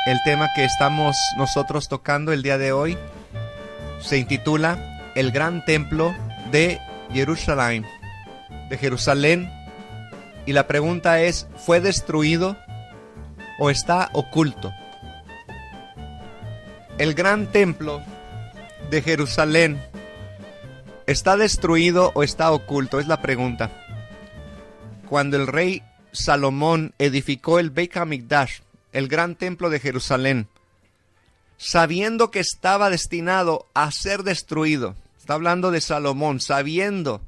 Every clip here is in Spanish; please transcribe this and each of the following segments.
El tema que estamos nosotros tocando el día de hoy se intitula El Gran Templo de Jerusalén, y la pregunta es, ¿fue destruido o está oculto? El Gran Templo de Jerusalén, ¿está destruido o está oculto? Es la pregunta. Cuando el rey Salomón edificó el Beit HaMikdash, el Gran Templo de Jerusalén, sabiendo que estaba destinado a ser destruido, está hablando de Salomón, sabiendo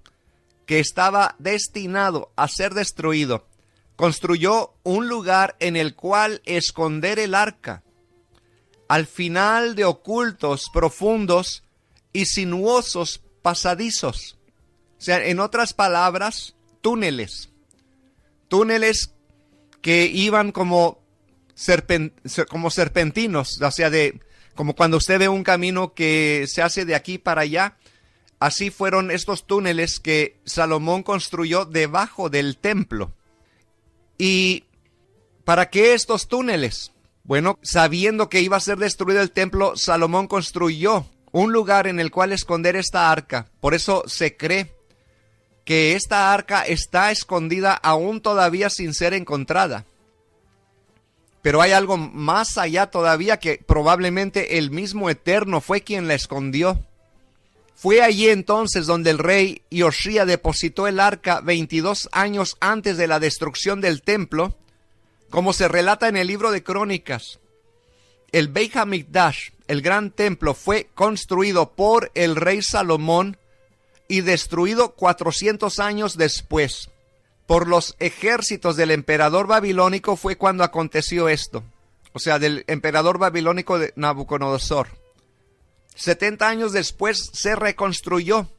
que estaba destinado a ser destruido, construyó un lugar en el cual esconder el arca, al final de ocultos, profundos y sinuosos pasadizos. O sea, en otras palabras, túneles que iban como serpentinos, o sea, como cuando usted ve un camino que se hace de aquí para allá. Así fueron estos túneles que Salomón construyó debajo del templo. ¿Y para qué estos túneles? Bueno, sabiendo que iba a ser destruido el templo, Salomón construyó un lugar en el cual esconder esta arca. Por eso se cree que esta arca está escondida aún todavía sin ser encontrada. Pero hay algo más allá todavía, que probablemente el mismo Eterno fue quien la escondió. Fue allí entonces donde el rey Yoshía depositó el arca 22 años antes de la destrucción del templo, como se relata en el libro de Crónicas. El Beit HaMikdash, el gran templo, fue construido por el rey Salomón y destruido 400 años después. Por los ejércitos del emperador babilónico fue cuando aconteció esto. O sea, del emperador babilónico de Nabucodonosor. 70 años después se reconstruyó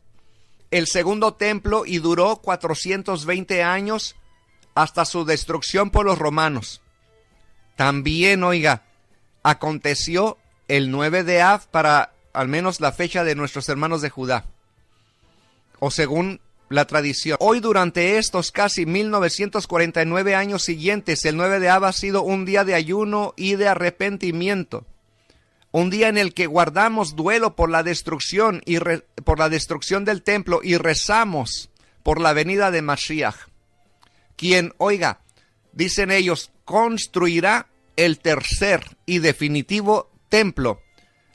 el segundo templo y duró 420 años hasta su destrucción por los romanos. También, aconteció el 9 de Av, para al menos la fecha de nuestros hermanos de Judá, o según la tradición. Hoy, durante estos casi 1949 años siguientes, el 9 de Av ha sido un día de ayuno y de arrepentimiento. Un día en el que guardamos duelo por la destrucción por la destrucción del templo y rezamos por la venida de Mashiach, quien, dicen ellos, construirá el tercer y definitivo templo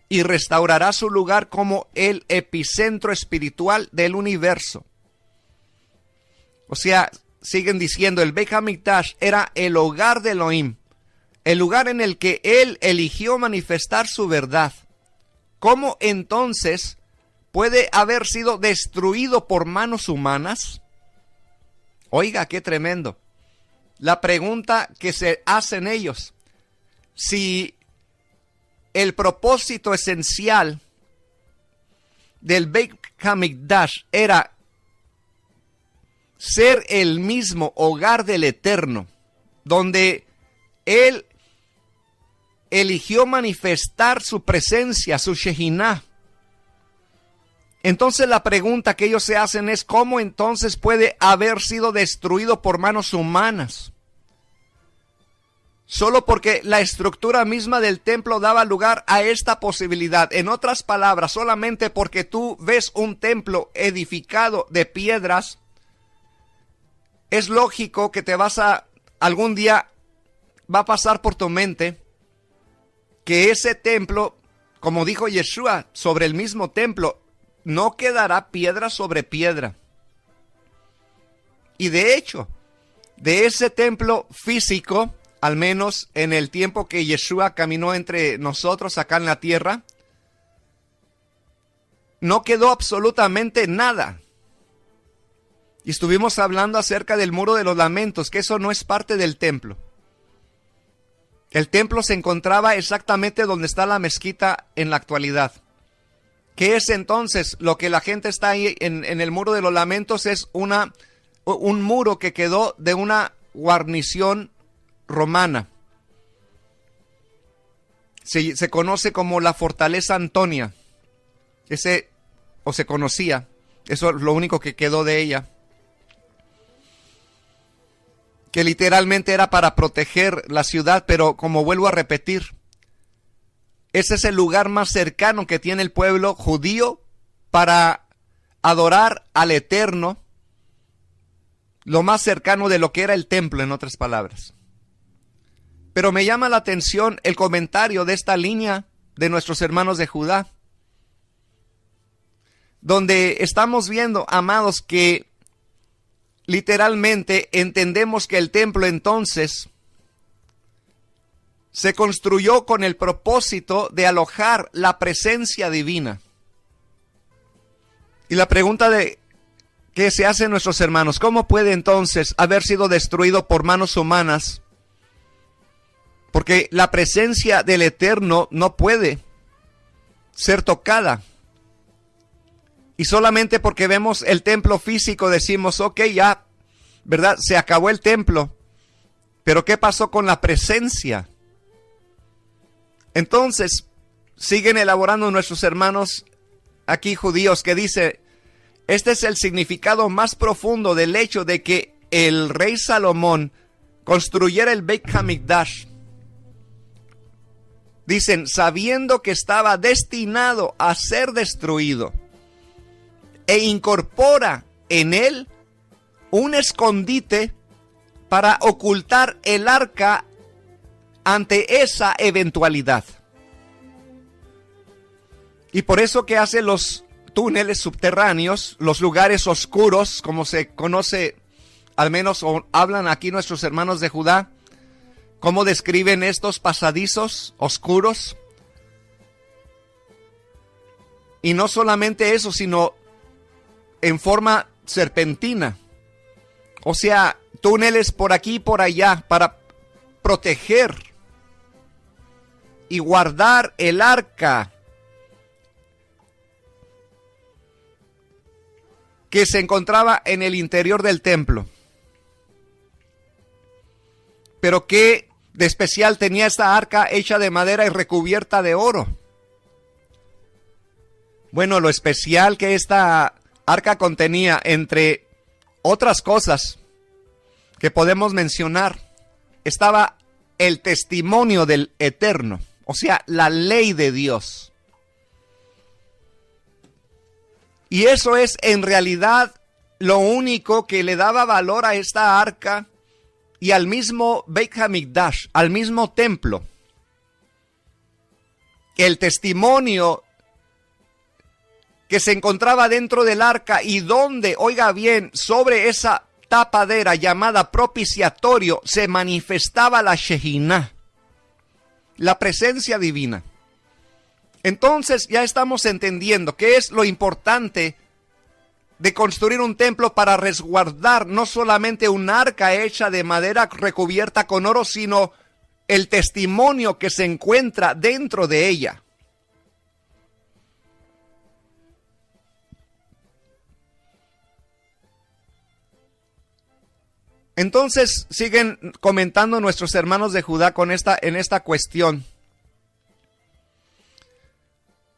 y restaurará su lugar como el epicentro espiritual del universo. O sea, siguen diciendo, el Beit HaMikdash era el hogar de Elohim, el lugar en el que él eligió manifestar su verdad. ¿Cómo entonces puede haber sido destruido por manos humanas? Qué tremendo. La pregunta que se hacen ellos, si el propósito esencial del Beit HaMikdash era ser el mismo hogar del Eterno, donde él eligió manifestar su presencia, su Shekinah. Entonces la pregunta que ellos se hacen es, ¿cómo entonces puede haber sido destruido por manos humanas? Solo porque la estructura misma del templo daba lugar a esta posibilidad. En otras palabras, solamente porque tú ves un templo edificado de piedras, es lógico que algún día va a pasar por tu mente que ese templo, como dijo Yeshua sobre el mismo templo, no quedará piedra sobre piedra. Y de hecho, de ese templo físico, al menos en el tiempo que Yeshua caminó entre nosotros acá en la tierra, no quedó absolutamente nada. Y estuvimos hablando acerca del muro de los lamentos, que eso no es parte del templo. El templo se encontraba exactamente donde está la mezquita en la actualidad. ¿Qué es entonces lo que la gente está ahí en el muro de los lamentos? Es un muro que quedó de una guarnición romana. Se conoce como la Fortaleza Antonia. Se conocía. Eso es lo único que quedó de ella. Que literalmente era para proteger la ciudad, pero como vuelvo a repetir, ese es el lugar más cercano que tiene el pueblo judío para adorar al Eterno, lo más cercano de lo que era el templo, en otras palabras. Pero me llama la atención el comentario de esta línea de nuestros hermanos de Judá, donde estamos viendo, amados, que literalmente entendemos que el templo entonces se construyó con el propósito de alojar la presencia divina. Y la pregunta que se hacen nuestros hermanos, ¿cómo puede entonces haber sido destruido por manos humanas? Porque la presencia del Eterno no puede ser tocada. Y solamente porque vemos el templo físico decimos, ok, ya, ¿verdad? Se acabó el templo. Pero ¿qué pasó con la presencia? Entonces, siguen elaborando nuestros hermanos aquí judíos que dice, este es el significado más profundo del hecho de que el rey Salomón construyera el Beit HaMikdash. Dicen, sabiendo que estaba destinado a ser destruido, e incorpora en él un escondite para ocultar el arca ante esa eventualidad. Y por eso que hace los túneles subterráneos, los lugares oscuros, como se conoce, al menos o hablan aquí nuestros hermanos de Judá, cómo describen estos pasadizos oscuros. Y no solamente eso, sino en forma serpentina. O sea, túneles por aquí y por allá para proteger y guardar el arca que se encontraba en el interior del templo. Pero qué de especial tenía esta arca hecha de madera y recubierta de oro. Bueno, lo especial que esta arca contenía, entre otras cosas que podemos mencionar, estaba el testimonio del Eterno, o sea, la ley de Dios. Y eso es en realidad lo único que le daba valor a esta arca y al mismo Beit HaMikdash, al mismo templo. El testimonio que se encontraba dentro del arca y donde, oiga bien, sobre esa tapadera llamada propiciatorio se manifestaba la Shejinah, la presencia divina. Entonces ya estamos entendiendo qué es lo importante de construir un templo para resguardar no solamente un arca hecha de madera recubierta con oro, sino el testimonio que se encuentra dentro de ella. Entonces siguen comentando nuestros hermanos de Judá en esta cuestión,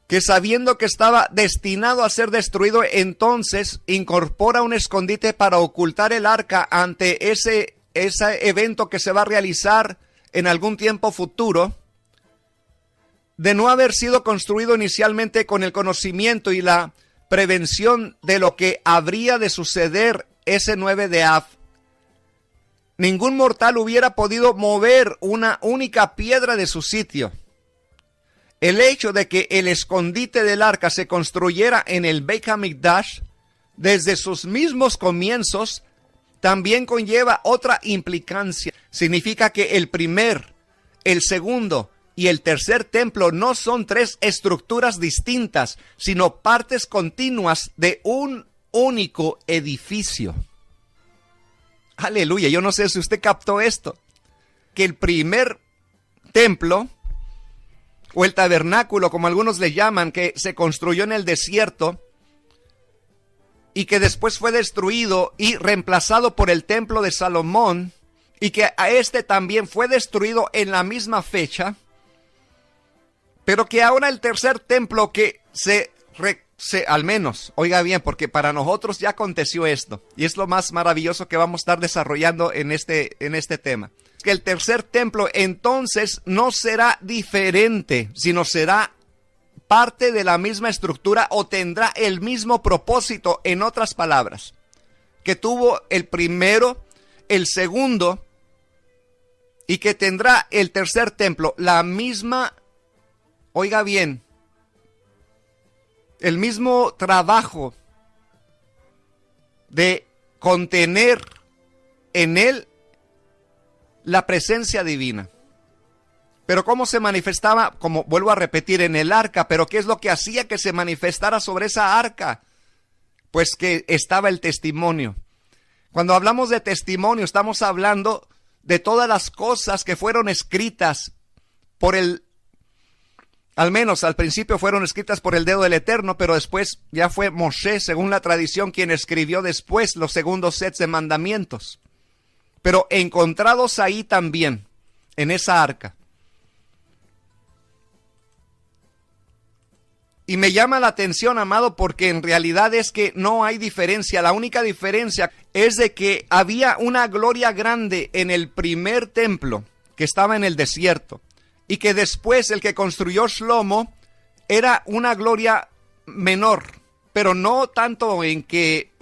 que sabiendo que estaba destinado a ser destruido, entonces incorpora un escondite para ocultar el arca ante ese evento que se va a realizar en algún tiempo futuro, de no haber sido construido inicialmente con el conocimiento y la prevención de lo que habría de suceder ese 9 de Av. Ningún mortal hubiera podido mover una única piedra de su sitio. El hecho de que el escondite del arca se construyera en el Beit HaMikdash desde sus mismos comienzos también conlleva otra implicancia. Significa que el primer, el segundo y el tercer templo no son tres estructuras distintas, sino partes continuas de un único edificio. Aleluya, yo no sé si usted captó esto, que el primer templo, o el tabernáculo, como algunos le llaman, que se construyó en el desierto, y que después fue destruido y reemplazado por el templo de Salomón, y que a este también fue destruido en la misma fecha, pero que ahora el tercer templo que al menos, oiga bien, porque para nosotros ya aconteció esto, y es lo más maravilloso que vamos a estar desarrollando en este tema. que el tercer templo entonces no será diferente, sino será parte de la misma estructura o tendrá el mismo propósito, en otras palabras, que tuvo el primero, el segundo y que tendrá el tercer templo, la misma, oiga bien, el mismo trabajo de contener en él la presencia divina. Pero ¿cómo se manifestaba? Como vuelvo a repetir, en el arca. Pero ¿qué es lo que hacía que se manifestara sobre esa arca? Pues que estaba el testimonio. Cuando hablamos de testimonio, estamos hablando de todas las cosas que fueron escritas por al menos al principio fueron escritas por el dedo del Eterno, pero después ya fue Moshe, según la tradición, quien escribió después los segundos sets de mandamientos. Pero encontrados ahí también, en esa arca. Y me llama la atención, amado, porque en realidad es que no hay diferencia. La única diferencia es de que había una gloria grande en el primer templo, que estaba en el desierto, y que después el que construyó Shlomo era una gloria menor, pero no tanto en que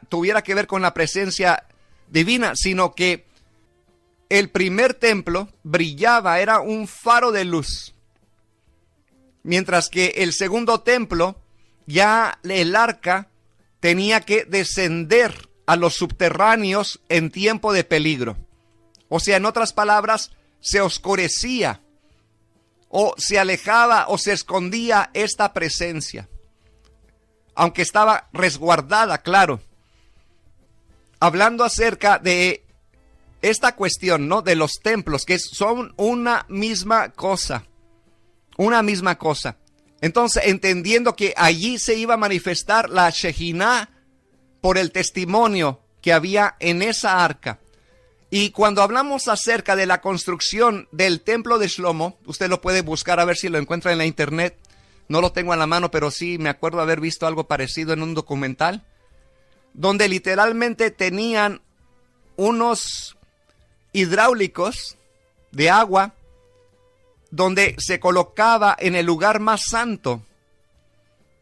tuviera que ver con la presencia divina, sino que el primer templo brillaba, era un faro de luz. Mientras que el segundo templo, ya el arca tenía que descender a los subterráneos en tiempo de peligro. O sea, en otras palabras, se oscurecía, o se alejaba, o se escondía esta presencia. Aunque estaba resguardada, claro. Hablando acerca de esta cuestión, ¿no? De los templos, que son una misma cosa. Una misma cosa. Entonces, entendiendo que allí se iba a manifestar la Shejinah por el testimonio que había en esa arca. Y cuando hablamos acerca de la construcción del templo de Shlomo, usted lo puede buscar a ver si lo encuentra en la internet. No lo tengo a la mano, pero sí me acuerdo haber visto algo parecido en un documental, donde literalmente tenían unos hidráulicos de agua donde se colocaba en el lugar más santo,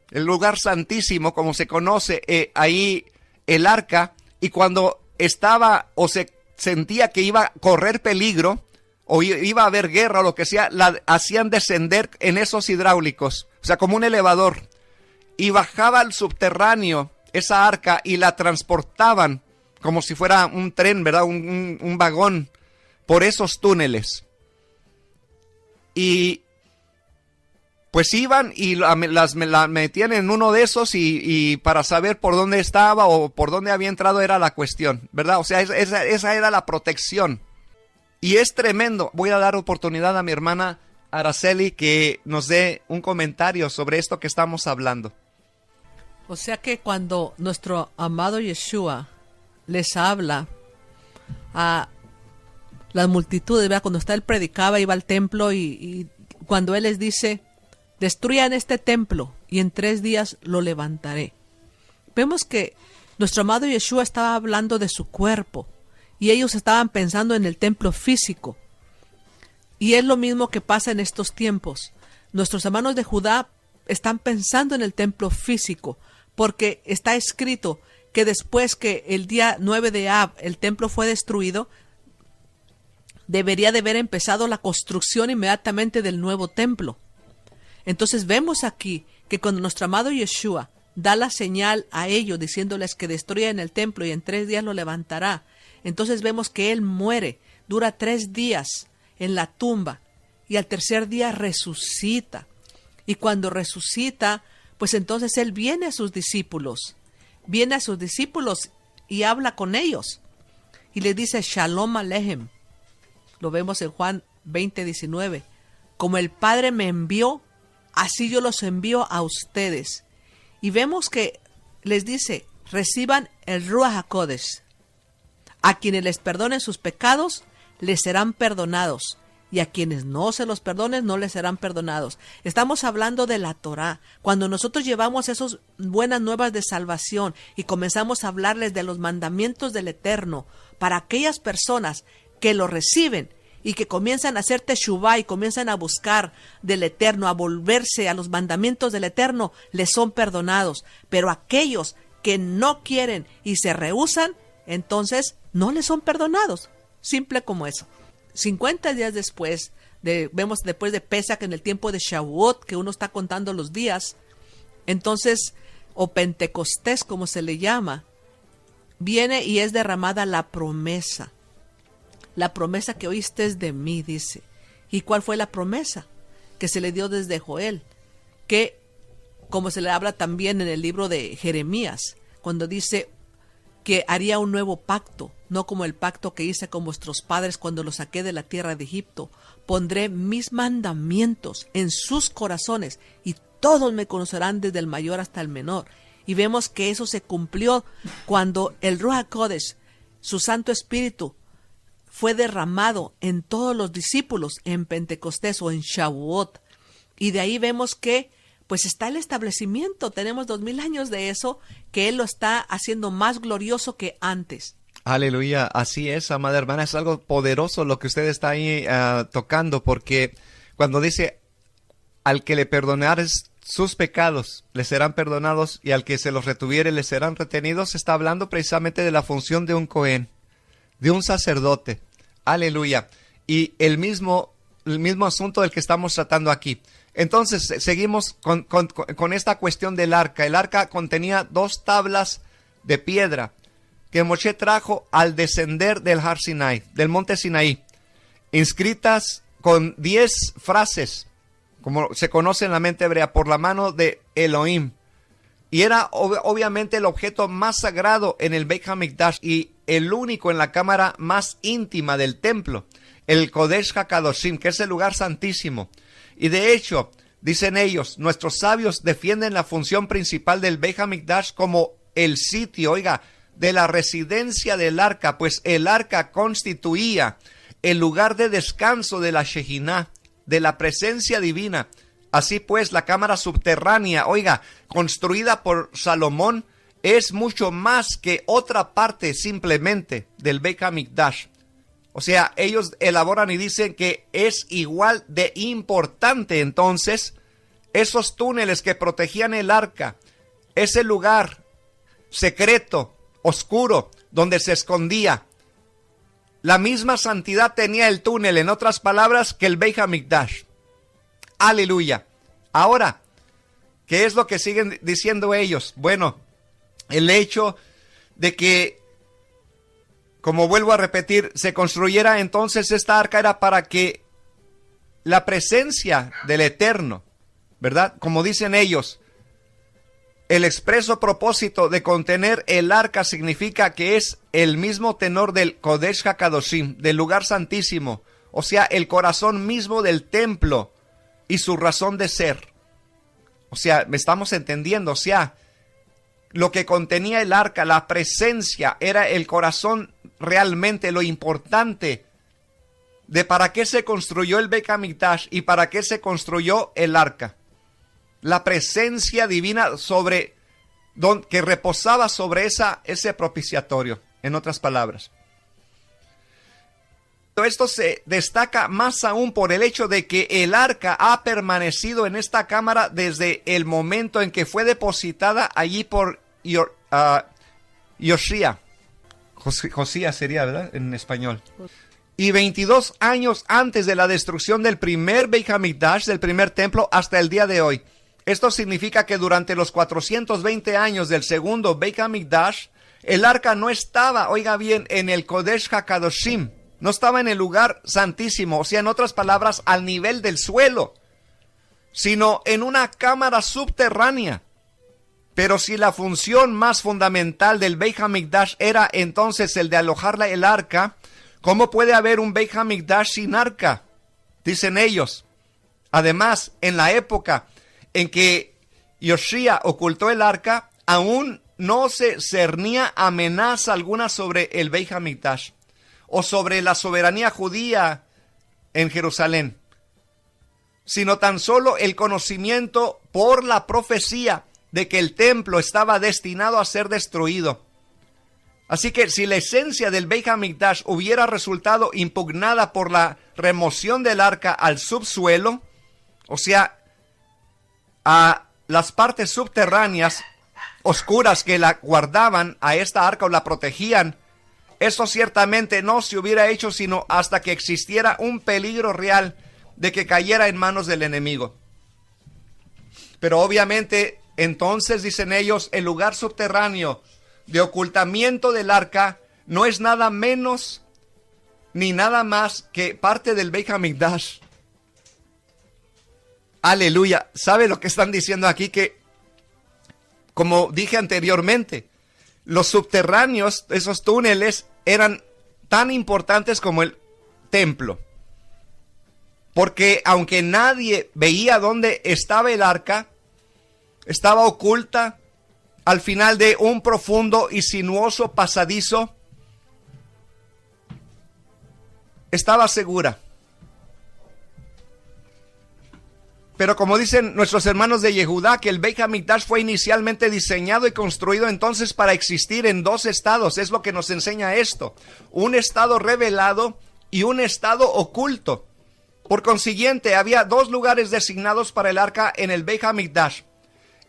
el lugar santísimo, como se conoce, ahí el arca, y cuando estaba o se sentía que iba a correr peligro, o iba a haber guerra o lo que sea, la hacían descender en esos hidráulicos, o sea, como un elevador, y bajaba al subterráneo esa arca y la transportaban como si fuera un tren, ¿verdad? Un vagón por esos túneles. Y pues iban y la metían en uno de esos y para saber por dónde estaba o por dónde había entrado era la cuestión, ¿verdad? O sea, esa era la protección. Y es tremendo. Voy a dar oportunidad a mi hermana Araceli que nos dé un comentario sobre esto que estamos hablando. O sea que cuando nuestro amado Yeshua les habla a las multitudes, ¿verdad? Cuando él predicaba, iba al templo y cuando él les dice, destruyan este templo y en 3 días lo levantaré. Vemos que nuestro amado Yeshua estaba hablando de su cuerpo y ellos estaban pensando en el templo físico. Y es lo mismo que pasa en estos tiempos. Nuestros hermanos de Judá están pensando en el templo físico porque está escrito que después que el día 9 de Ab el templo fue destruido, debería de haber empezado la construcción inmediatamente del nuevo templo. Entonces vemos aquí que cuando nuestro amado Yeshua da la señal a ellos diciéndoles que destruyan el templo y en 3 días lo levantará, entonces vemos que él muere, dura 3 días en la tumba y al tercer día resucita. Y cuando resucita, pues entonces él viene a sus discípulos y habla con ellos y les dice Shalom Alejem. Lo vemos en Juan 20:19. Como el Padre me envió, así yo los envío a ustedes. Y vemos que les dice, reciban el Ruach HaKodesh. A quienes les perdonen sus pecados, les serán perdonados. Y a quienes no se los perdonen, no les serán perdonados. Estamos hablando de la Torá. Cuando nosotros llevamos esas buenas nuevas de salvación y comenzamos a hablarles de los mandamientos del Eterno, para aquellas personas que lo reciben y que comienzan a hacer teshuvá y comienzan a buscar del Eterno, a volverse a los mandamientos del Eterno, les son perdonados. Pero aquellos que no quieren y se rehúsan, entonces no les son perdonados. Simple como eso. 50 días después, vemos después de Pesach, en el tiempo de Shavuot, que uno está contando los días, entonces, o Pentecostés como se le llama, viene y es derramada la promesa. La promesa que oíste es de mí, dice. ¿Y cuál fue la promesa? Que se le dio desde Joel, que como se le habla también en el libro de Jeremías, cuando dice que haría un nuevo pacto, no como el pacto que hice con vuestros padres cuando los saqué de la tierra de Egipto. Pondré mis mandamientos en sus corazones y todos me conocerán desde el mayor hasta el menor. Y vemos que eso se cumplió cuando el Ruach HaKodesh, su Santo Espíritu, fue derramado en todos los discípulos en Pentecostés o en Shavuot. Y de ahí vemos que pues está el establecimiento. Tenemos 2000 años de eso, que Él lo está haciendo más glorioso que antes. Aleluya, así es, amada hermana, es algo poderoso lo que usted está ahí tocando, porque cuando dice, al que le perdonares sus pecados, le serán perdonados, y al que se los retuviere, le serán retenidos, está hablando precisamente de la función de un Cohen, de un sacerdote. Aleluya. Y el mismo asunto del que estamos tratando aquí. Entonces, seguimos con esta cuestión del arca. El arca contenía 2 tablas de piedra que Moshe trajo al descender del Har Sinai, del monte Sinaí, inscritas con 10 frases, como se conoce en la mente hebrea, por la mano de Elohim. Y era obviamente el objeto más sagrado en el Beit HaMikdash y el único en la cámara más íntima del templo, el Kodesh HaKadoshim, que es el lugar santísimo. Y de hecho, dicen ellos, nuestros sabios defienden la función principal del Beit HaMikdash como el sitio, oiga, de la residencia del arca, pues el arca constituía el lugar de descanso de la Shejinah, de la presencia divina. Así pues, la cámara subterránea, oiga, construida por Salomón, es mucho más que otra parte simplemente del Beit HaMikdash. O sea, ellos elaboran y dicen que es igual de importante entonces esos túneles que protegían el arca, ese lugar secreto, oscuro, donde se escondía. La misma santidad tenía el túnel, en otras palabras, que el Beit HaMikdash. Aleluya. Ahora, ¿qué es lo que siguen diciendo ellos? Bueno, el hecho de que, como vuelvo a repetir, se construyera entonces esta arca era para que la presencia del Eterno, ¿verdad? Como dicen ellos, el expreso propósito de contener el arca significa que es el mismo tenor del Kodesh HaKadoshim, del lugar santísimo, o sea, el corazón mismo del templo y su razón de ser. O sea, me estamos entendiendo, o sea, lo que contenía el arca, la presencia, era el corazón realmente, lo importante de para qué se construyó el Beit HaMikdash y para qué se construyó el arca. La presencia divina que reposaba sobre ese propiciatorio, en otras palabras. Esto se destaca más aún por el hecho de que el arca ha permanecido en esta cámara desde el momento en que fue depositada allí por Yoshía. Josías sería, ¿verdad? En español. Y 22 años antes de la destrucción del primer Beit HaMikdash, del primer templo, hasta el día de hoy. Esto significa que durante los 420 años del segundo Beit HaMikdash, el arca no estaba, oiga bien, en el Kodesh HaKadoshim, no estaba en el lugar santísimo, o sea, en otras palabras, al nivel del suelo, sino en una cámara subterránea. Pero si la función más fundamental del Beit HaMikdash era entonces el de alojar el arca, ¿cómo puede haber un Beit HaMikdash sin arca? Dicen ellos. Además, en la época en que Yoshía ocultó el arca, aún no se cernía amenaza alguna sobre el Beit HaMikdash o sobre la soberanía judía en Jerusalén, sino tan solo el conocimiento por la profecía de que el templo estaba destinado a ser destruido. Así que si la esencia del Beit HaMikdash hubiera resultado impugnada por la remoción del arca al subsuelo, o sea, a las partes subterráneas oscuras que la guardaban a esta arca o la protegían, eso ciertamente no se hubiera hecho sino hasta que existiera un peligro real de que cayera en manos del enemigo. Pero obviamente, entonces, dicen ellos, el lugar subterráneo de ocultamiento del arca no es nada menos ni nada más que parte del Beit HaMikdash. Aleluya. ¿Sabe lo que están diciendo aquí? Que, como dije anteriormente, los subterráneos, esos túneles, eran tan importantes como el templo. Porque aunque nadie veía dónde estaba el arca, estaba oculta al final de un profundo y sinuoso pasadizo. Estaba segura. Pero como dicen nuestros hermanos de Yehudá, que el Beit HaMikdash fue inicialmente diseñado y construido entonces para existir en dos estados. Es lo que nos enseña esto. Un estado revelado y un estado oculto. Por consiguiente, había dos lugares designados para el arca en el Beit HaMikdash.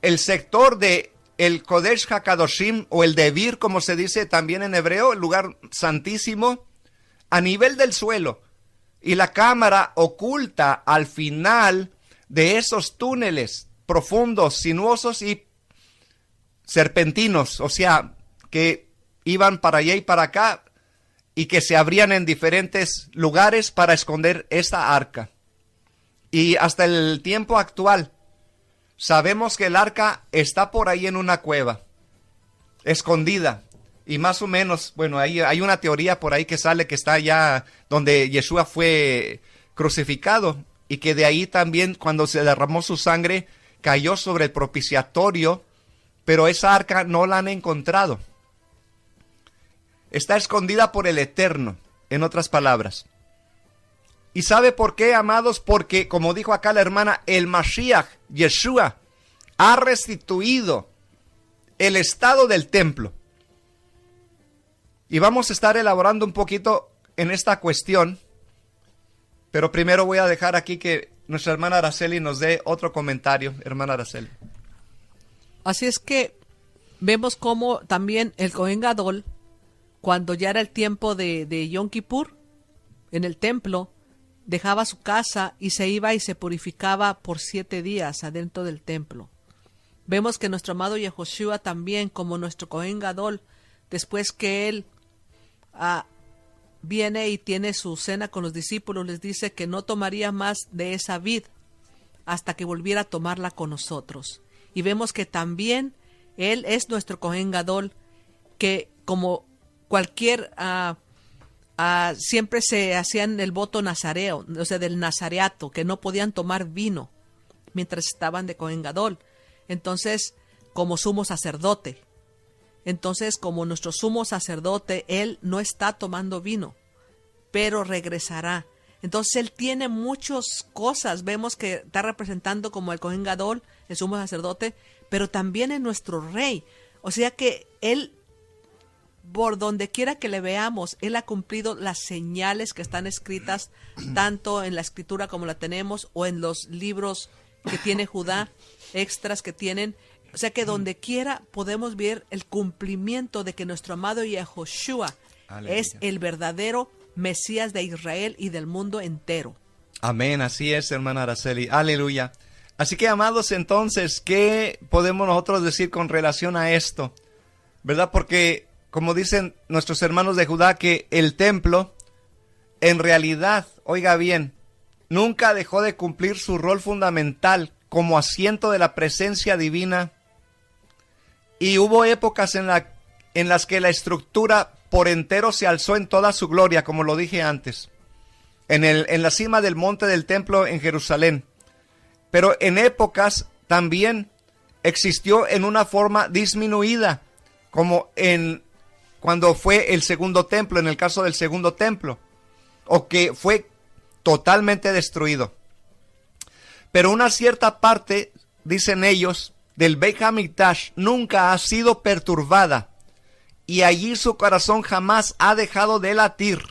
El sector de el Kodesh HaKadoshim, o el Debir, como se dice también en hebreo, el lugar santísimo, a nivel del suelo. Y la cámara oculta al final de esos túneles profundos, sinuosos y serpentinos, o sea, que iban para allá y para acá y que se abrían en diferentes lugares para esconder esta arca. Y hasta el tiempo actual sabemos que el arca está por ahí en una cueva, escondida, y más o menos, bueno, hay una teoría por ahí que sale que está allá donde Yeshua fue crucificado, y que de ahí también, cuando se derramó su sangre, cayó sobre el propiciatorio, pero esa arca no la han encontrado. Está escondida por el Eterno, en otras palabras. ¿Y sabe por qué, amados? Porque, como dijo acá la hermana, el Mashiach, Yeshua, ha restituido el estado del templo. Y vamos a estar elaborando un poquito en esta cuestión. Pero primero voy a dejar aquí que nuestra hermana Araceli nos dé otro comentario. Hermana Araceli. Así es que vemos cómo también el Cohen Gadol, cuando ya era el tiempo de Yom Kippur, en el templo, dejaba su casa y se iba y se purificaba por 7 días adentro del templo. Vemos que nuestro amado Yehoshua también, como nuestro Cohen Gadol, después que él viene y tiene su cena con los discípulos, les dice que no tomaría más de esa vid hasta que volviera a tomarla con nosotros. Y vemos que también él es nuestro Cohen Gadol, que como cualquier siempre se hacían el voto nazareo, o sea, del nazareato, que no podían tomar vino mientras estaban de Cohen Gadol. Entonces, como sumo sacerdote. Entonces, como nuestro sumo sacerdote, él no está tomando vino, pero regresará. Entonces, él tiene muchas cosas. Vemos que está representando como el Cohen Gadol, el sumo sacerdote, pero también es nuestro rey. O sea que él, por donde quiera que le veamos, él ha cumplido las señales que están escritas, tanto en la escritura como la tenemos, o en los libros que tiene Judá, extras que tienen. O sea que donde quiera podemos ver el cumplimiento de que nuestro amado Yehoshua es el verdadero Mesías de Israel y del mundo entero. Amén, así es, hermana Araceli. Aleluya. Así que, amados, entonces, ¿qué podemos nosotros decir con relación a esto? ¿Verdad? Porque, como dicen nuestros hermanos de Judá, que el templo, en realidad, oiga bien, nunca dejó de cumplir su rol fundamental como asiento de la presencia divina. Y hubo épocas en las que la estructura por entero se alzó en toda su gloria, como lo dije antes, en la cima del monte del templo en Jerusalén. Pero en épocas también existió en una forma disminuida, como cuando fue el segundo templo, en el caso del segundo templo, o que fue totalmente destruido. Pero una cierta parte, dicen ellos, del Beit HaMikdash nunca ha sido perturbada, y allí su corazón jamás ha dejado de latir.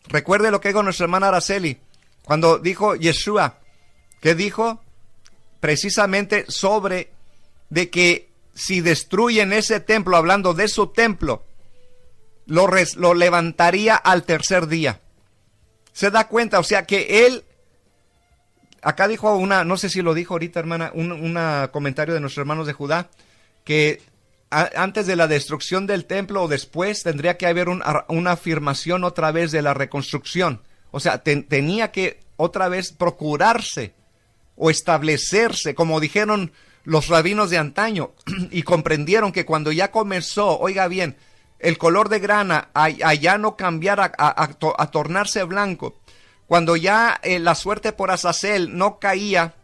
Recuerde lo que dijo nuestra hermana Araceli, cuando dijo Yeshua, que dijo precisamente sobre de que si destruyen ese templo, hablando de su templo, lo levantaría al tercer día. ¿Se da cuenta? O sea que él, acá dijo no sé si lo dijo ahorita, hermana, un comentario de nuestros hermanos de Judá, que antes de la destrucción del templo o después tendría que haber una afirmación otra vez de la reconstrucción. O sea, tenía que otra vez procurarse o establecerse, como dijeron los rabinos de antaño, y comprendieron que cuando ya comenzó, oiga bien, el color de grana allá no cambiara a tornarse blanco, cuando ya la suerte por Azazel no caía,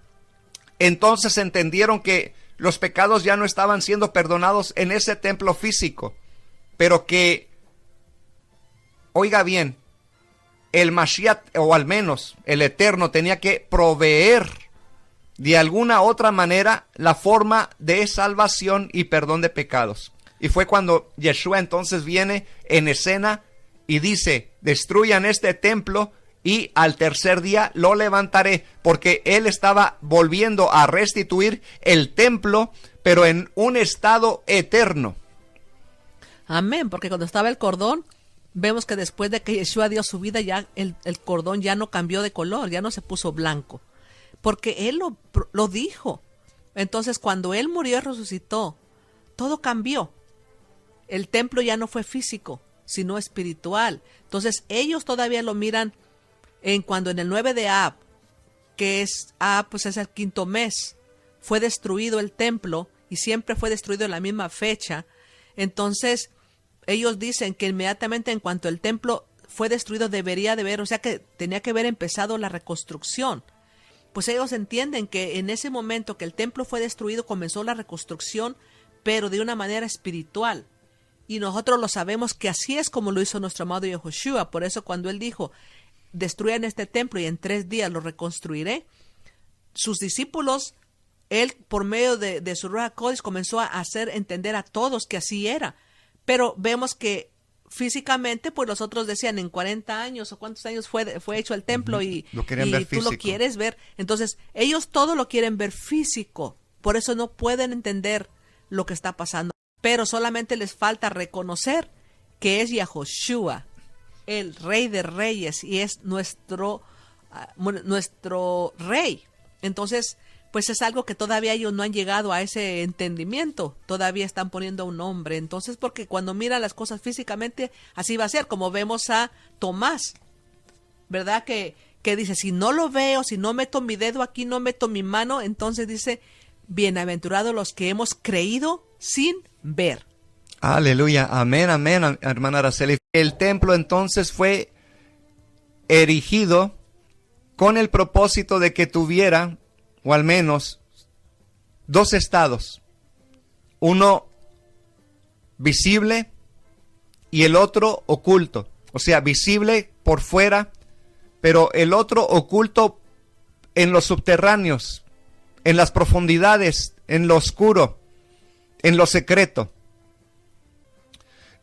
entonces entendieron que los pecados ya no estaban siendo perdonados en ese templo físico, pero que, oiga bien, el Mashiach, o al menos el Eterno, tenía que proveer de alguna otra manera la forma de salvación y perdón de pecados. Y fue cuando Yeshua entonces viene en escena y dice, destruyan este templo y al tercer día lo levantaré, porque él estaba volviendo a restituir el templo, pero en un estado eterno. Amén, porque cuando estaba el cordón, vemos que después de que Yeshua dio su vida, ya el cordón ya no cambió de color, ya no se puso blanco, porque él lo dijo. Entonces, cuando él murió y resucitó, todo cambió. El templo ya no fue físico, sino espiritual. Entonces, ellos todavía lo miran cuando en el 9 de Ab, que es pues es el quinto mes, fue destruido el templo y siempre fue destruido en la misma fecha. Entonces, ellos dicen que inmediatamente en cuanto el templo fue destruido debería de haber, o sea que tenía que haber empezado la reconstrucción. Pues ellos entienden que en ese momento que el templo fue destruido comenzó la reconstrucción, pero de una manera espiritual. Y nosotros lo sabemos que así es como lo hizo nuestro amado Yehoshua. Por eso cuando él dijo, destruyan este templo y en 3 días lo reconstruiré, sus discípulos, él por medio de su Ruach HaKodesh comenzó a hacer entender a todos que así era. Pero vemos que físicamente, pues los otros decían en 40 años o cuántos años fue hecho el templo y tú lo quieres ver. Entonces, ellos todo lo quieren ver físico. Por eso no pueden entender lo que está pasando. Pero solamente les falta reconocer que es Yahoshua, el Rey de Reyes, y es nuestro Rey. Entonces, pues es algo que todavía ellos no han llegado a ese entendimiento. Todavía están poniendo un nombre. Entonces, porque cuando miran las cosas físicamente, así va a ser. Como vemos a Tomás, ¿verdad? Que dice, si no lo veo, si no meto mi dedo aquí, no meto mi mano, entonces dice, bienaventurados los que hemos creído sin ver. Aleluya, amén, amén, hermana Araceli. El templo entonces fue erigido con el propósito de que tuviera, o al menos, 2 estados. Uno visible y el otro oculto. O sea, visible por fuera, pero el otro oculto en los subterráneos, en las profundidades, en lo oscuro, en lo secreto.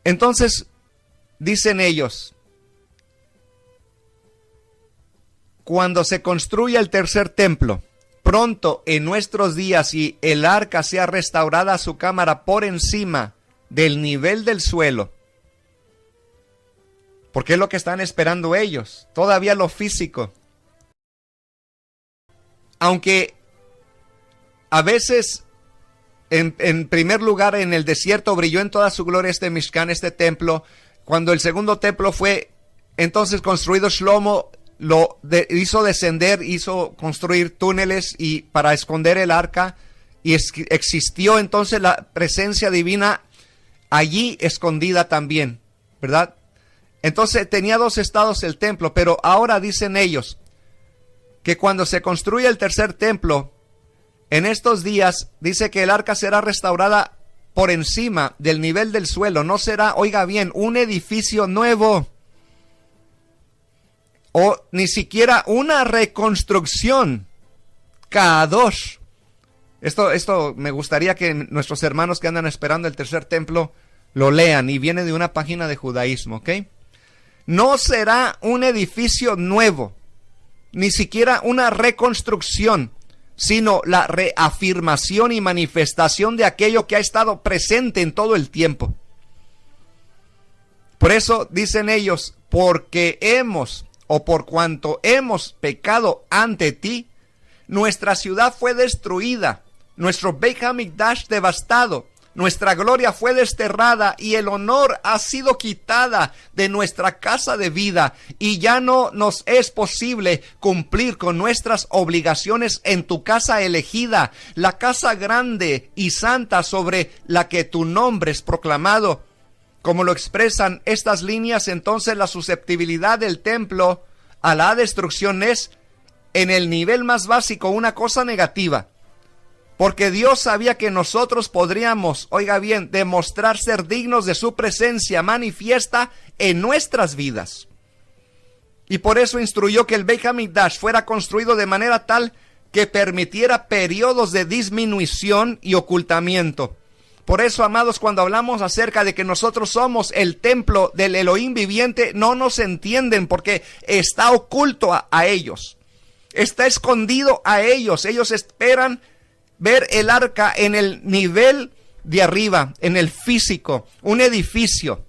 Entonces, dicen ellos, cuando se construya el tercer templo, pronto en nuestros días y el arca sea restaurada a su cámara por encima del nivel del suelo, porque es lo que están esperando ellos, todavía lo físico. Aunque a veces, en primer lugar, en el desierto brilló en toda su gloria este Mishkan, este templo. Cuando el segundo templo fue entonces construido, Shlomo hizo descender, hizo construir túneles y para esconder el arca, y existió entonces la presencia divina allí escondida también, ¿verdad? Entonces tenía 2 estados el templo, pero ahora dicen ellos que cuando se construya el tercer templo, en estos días, dice que el arca será restaurada por encima del nivel del suelo. No será, oiga bien, un edificio nuevo o ni siquiera una reconstrucción. Kadosh. Esto me gustaría que nuestros hermanos que andan esperando el tercer templo lo lean, y viene de una página de judaísmo, ¿ok? No será un edificio nuevo, ni siquiera una reconstrucción, sino la reafirmación y manifestación de aquello que ha estado presente en todo el tiempo. Por eso dicen ellos, porque hemos, o por cuanto hemos pecado ante ti, nuestra ciudad fue destruida, nuestro Beit HaMikdash devastado, nuestra gloria fue desterrada y el honor ha sido quitada de nuestra casa de vida, y ya no nos es posible cumplir con nuestras obligaciones en tu casa elegida, la casa grande y santa sobre la que tu nombre es proclamado. Como lo expresan estas líneas, entonces la susceptibilidad del templo a la destrucción es, en el nivel más básico, una cosa negativa. Porque Dios sabía que nosotros podríamos, oiga bien, demostrar ser dignos de su presencia manifiesta en nuestras vidas. Y por eso instruyó que el Beit HaMikdash fuera construido de manera tal que permitiera periodos de disminución y ocultamiento. Por eso, amados, cuando hablamos acerca de que nosotros somos el templo del Elohim viviente, no nos entienden porque está oculto a ellos. Está escondido a ellos. Ellos esperan ver el arca en el nivel de arriba, en el físico, un edificio.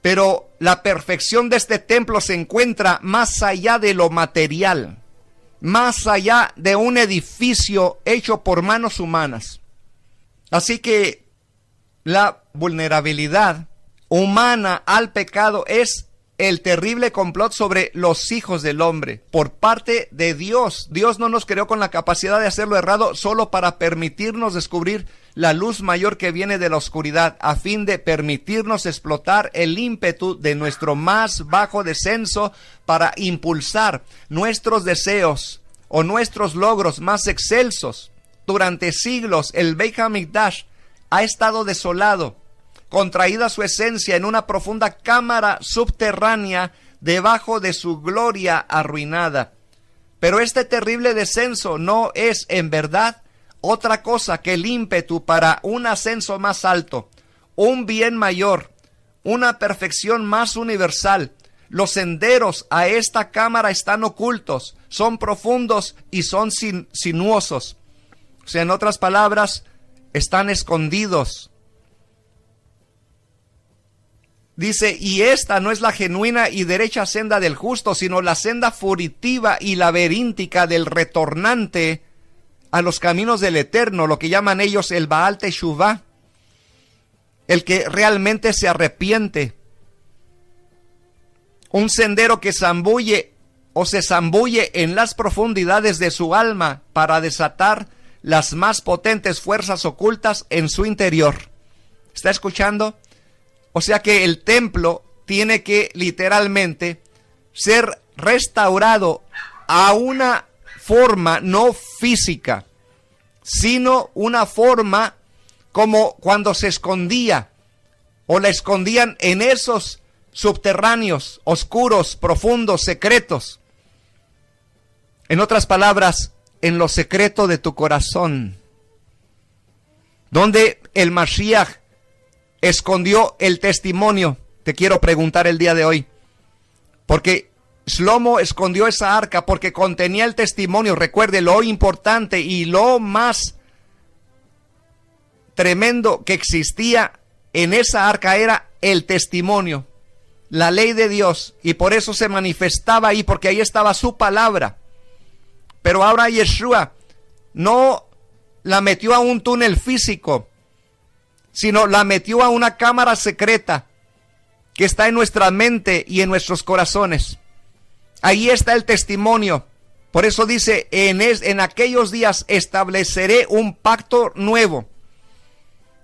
Pero la perfección de este templo se encuentra más allá de lo material, más allá de un edificio hecho por manos humanas. Así que la vulnerabilidad humana al pecado es el terrible complot sobre los hijos del hombre por parte de Dios. Dios no nos creó con la capacidad de hacerlo errado solo para permitirnos descubrir la luz mayor que viene de la oscuridad, a fin de permitirnos explotar el ímpetu de nuestro más bajo descenso para impulsar nuestros deseos o nuestros logros más excelsos. Durante siglos el Beit HaMikdash ha estado desolado, contraída su esencia en una profunda cámara subterránea debajo de su gloria arruinada. Pero este terrible descenso no es en verdad otra cosa que el ímpetu para un ascenso más alto, un bien mayor, una perfección más universal. Los senderos a esta cámara están ocultos, son profundos y son sinuosos. O sea, en otras palabras, están escondidos. Dice, y esta no es la genuina y derecha senda del justo, sino la senda furitiva y laberíntica del retornante a los caminos del Eterno, lo que llaman ellos el Baal Teshuvah, el que realmente se arrepiente. Un sendero que zambulle o se zambulle en las profundidades de su alma para desatar las más potentes fuerzas ocultas en su interior. ¿Está escuchando? O sea que el templo tiene que literalmente ser restaurado a una forma no física, sino una forma como cuando se escondía o la escondían en esos subterráneos, oscuros, profundos, secretos. En otras palabras, en lo secreto de tu corazón, donde el Mashiach escondió el testimonio. Te quiero preguntar el día de hoy, porque Shlomo escondió esa arca porque contenía el testimonio. Recuerde, lo importante y lo más tremendo que existía en esa arca era el testimonio, la ley de Dios, y por eso se manifestaba ahí, porque ahí estaba su palabra. Pero ahora Yeshua no la metió a un túnel físico, sino la metió a una cámara secreta que está en nuestra mente y en nuestros corazones. Ahí está el testimonio. Por eso dice, en aquellos días estableceré un pacto nuevo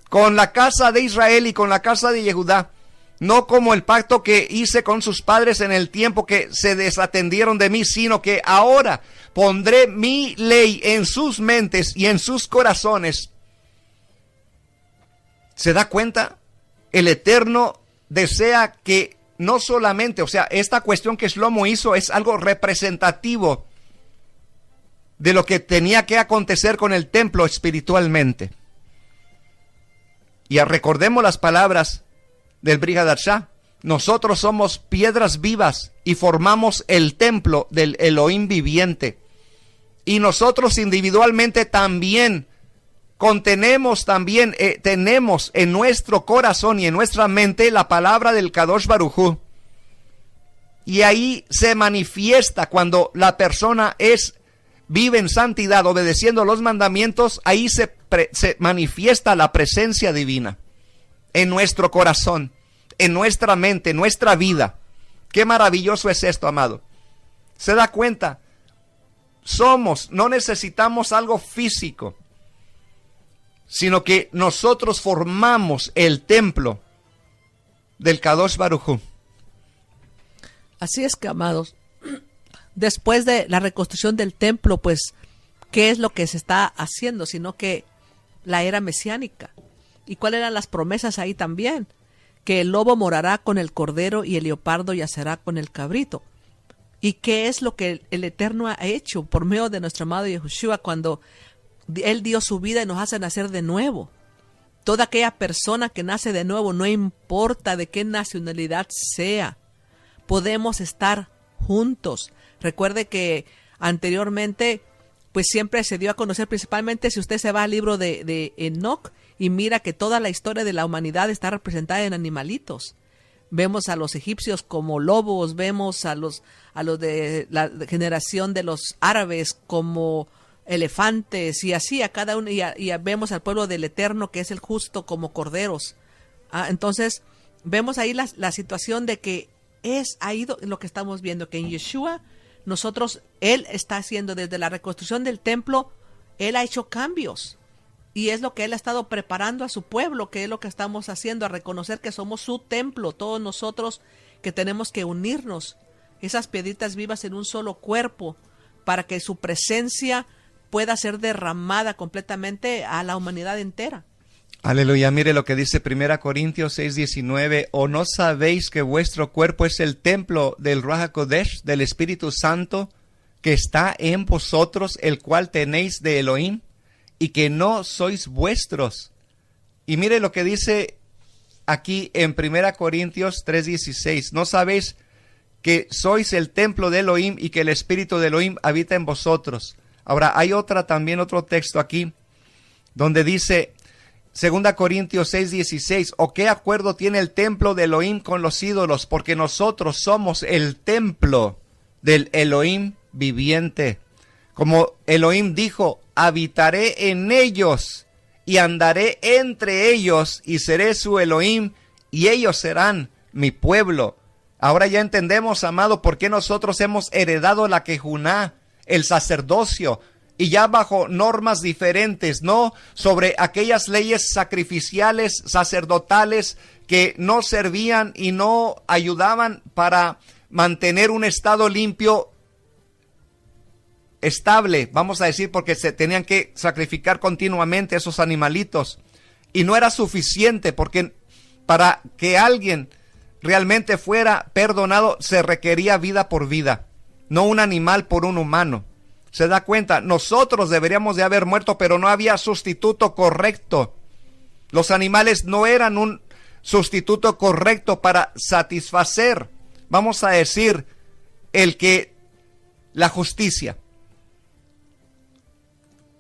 con la casa de Israel y con la casa de Yehudá, no como el pacto que hice con sus padres en el tiempo que se desatendieron de mí, sino que ahora pondré mi ley en sus mentes y en sus corazones. ¿Se da cuenta? El Eterno desea que no solamente, o sea, esta cuestión que Shlomo hizo es algo representativo de lo que tenía que acontecer con el templo espiritualmente. Y recordemos las palabras del Brit Hadashah. Nosotros somos piedras vivas y formamos el templo del Elohim viviente. Y nosotros individualmente también contenemos, tenemos en nuestro corazón y en nuestra mente la palabra del Kadosh Baruj Hu. Y ahí se manifiesta cuando la persona vive en santidad, obedeciendo los mandamientos, ahí se manifiesta la presencia divina en nuestro corazón, en nuestra mente, en nuestra vida. Qué maravilloso es esto, amado. ¿Se da cuenta? No necesitamos algo físico, sino que nosotros formamos el templo del Kadosh Baruj Hu. Así es que, amados, después de la reconstrucción del templo, pues, ¿qué es lo que se está haciendo? Sino que la era mesiánica. ¿Y cuáles eran las promesas ahí también? Que el lobo morará con el cordero y el leopardo yacerá con el cabrito. ¿Y qué es lo que el Eterno ha hecho por medio de nuestro amado Yahushua cuando Él dio su vida y nos hace nacer de nuevo? Toda aquella persona que nace de nuevo, no importa de qué nacionalidad sea, podemos estar juntos. Recuerde que anteriormente, pues siempre se dio a conocer, principalmente si usted se va al libro de Enoch y mira que toda la historia de la humanidad está representada en animalitos. Vemos a los egipcios como lobos, vemos a los de la generación de los árabes como elefantes, y así a cada uno, y vemos al pueblo del Eterno, que es el justo, como corderos. Entonces, vemos ahí la situación de que es ahí lo que estamos viendo, que en Yeshua, Él está haciendo desde la reconstrucción del templo, Él ha hecho cambios. Y es lo que Él ha estado preparando a su pueblo, que es lo que estamos haciendo, a reconocer que somos su templo, todos nosotros que tenemos que unirnos, esas piedritas vivas en un solo cuerpo, para que su presencia pueda ser derramada completamente a la humanidad entera. Aleluya, mire lo que dice 1 Corintios 6:19, ¿o no sabéis que vuestro cuerpo es el templo del Ruach HaKodesh, del Espíritu Santo, que está en vosotros, el cual tenéis de Elohim, y que no sois vuestros? Y mire lo que dice aquí en 1 Corintios 3:16, ¿no sabéis que sois el templo de Elohim y que el Espíritu de Elohim habita en vosotros? Ahora, hay otro texto aquí, donde dice, 2 Corintios 6:16, ¿o qué acuerdo tiene el templo de Elohim con los ídolos? Porque nosotros somos el templo del Elohim viviente. Como Elohim dijo, habitaré en ellos y andaré entre ellos y seré su Elohim y ellos serán mi pueblo. Ahora ya entendemos, amado, por qué nosotros hemos heredado la Kejuná, el sacerdocio, y ya bajo normas diferentes, no sobre aquellas leyes sacrificiales, sacerdotales, que no servían y no ayudaban para mantener un estado limpio, estable, vamos a decir, porque se tenían que sacrificar continuamente esos animalitos, y no era suficiente, porque para que alguien realmente fuera perdonado se requería vida por vida, no un animal por un humano. ¿Se da cuenta? Nosotros deberíamos de haber muerto, pero no había sustituto correcto. Los animales no eran un sustituto correcto para satisfacer, vamos a decir, la justicia.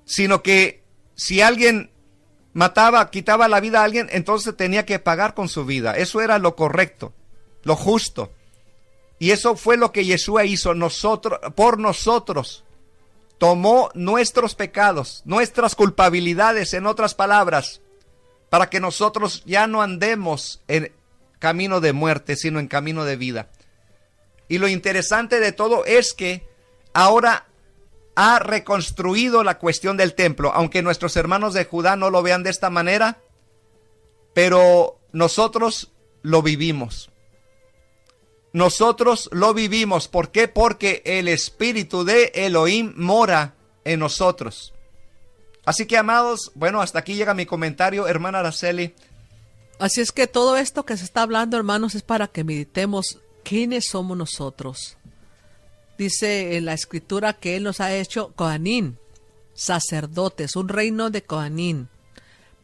Sino que si alguien mataba, quitaba la vida a alguien, entonces tenía que pagar con su vida. Eso era lo correcto, lo justo. Y eso fue lo que Yeshua hizo por nosotros. Tomó nuestros pecados, nuestras culpabilidades, en otras palabras, para que nosotros ya no andemos en camino de muerte, sino en camino de vida. Y lo interesante de todo es que ahora ha reconstruido la cuestión del templo, aunque nuestros hermanos de Judá no lo vean de esta manera, pero nosotros lo vivimos. Nosotros lo vivimos. ¿Por qué? Porque el Espíritu de Elohim mora en nosotros. Así que, amados, bueno, hasta aquí llega mi comentario, hermana Araceli. Así es que todo esto que se está hablando, hermanos, es para que meditemos quiénes somos nosotros. Dice en la Escritura que Él nos ha hecho Kohanim, sacerdotes, un reino de Kohanim,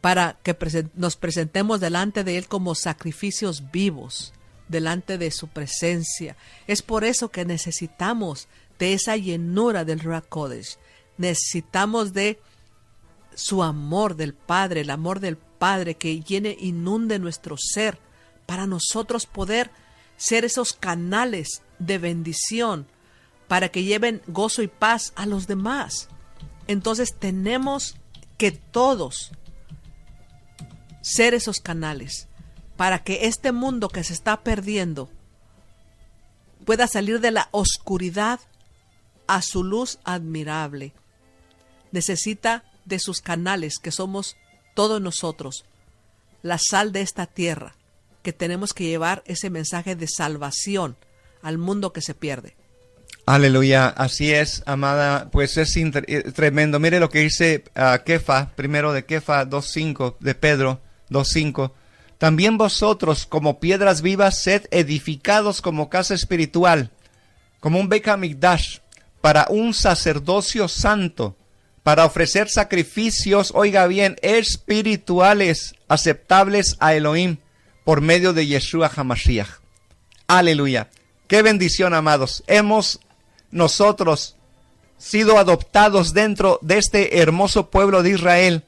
para que nos presentemos delante de Él como sacrificios vivos, delante de su presencia. Es por eso que necesitamos de esa llenura del Ruach Kodesh. Necesitamos de su amor del Padre, el amor del Padre que llene, inunde nuestro ser, para nosotros poder ser esos canales de bendición, para que lleven gozo y paz a los demás. Entonces tenemos que todos ser esos canales, para que este mundo que se está perdiendo pueda salir de la oscuridad a su luz admirable. Necesita de sus canales, que somos todos nosotros, la sal de esta tierra, que tenemos que llevar ese mensaje de salvación al mundo que se pierde. Aleluya, así es, amada, pues es tremendo. Mire lo que dice Kefa, primero de Kefa 2.5, de Pedro 2.5. También vosotros, como piedras vivas, sed edificados como casa espiritual, como un Beit HaMikdash, para un sacerdocio santo, para ofrecer sacrificios, oiga bien, espirituales, aceptables a Elohim, por medio de Yeshua HaMashiach. Aleluya. Qué bendición, amados. Hemos nosotros sido adoptados dentro de este hermoso pueblo de Israel,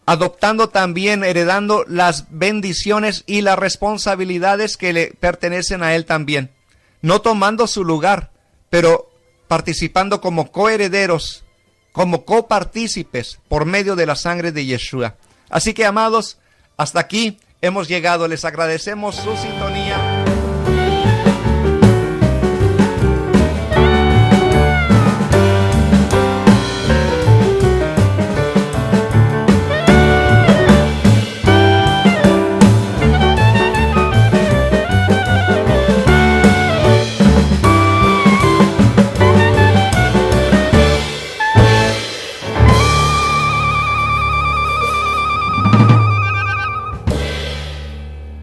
adoptando también, heredando las bendiciones y las responsabilidades que le pertenecen a él también, no tomando su lugar, pero participando como coherederos, como copartícipes por medio de la sangre de Yeshua. Así que, amados, hasta aquí hemos llegado. Les agradecemos su sintonía.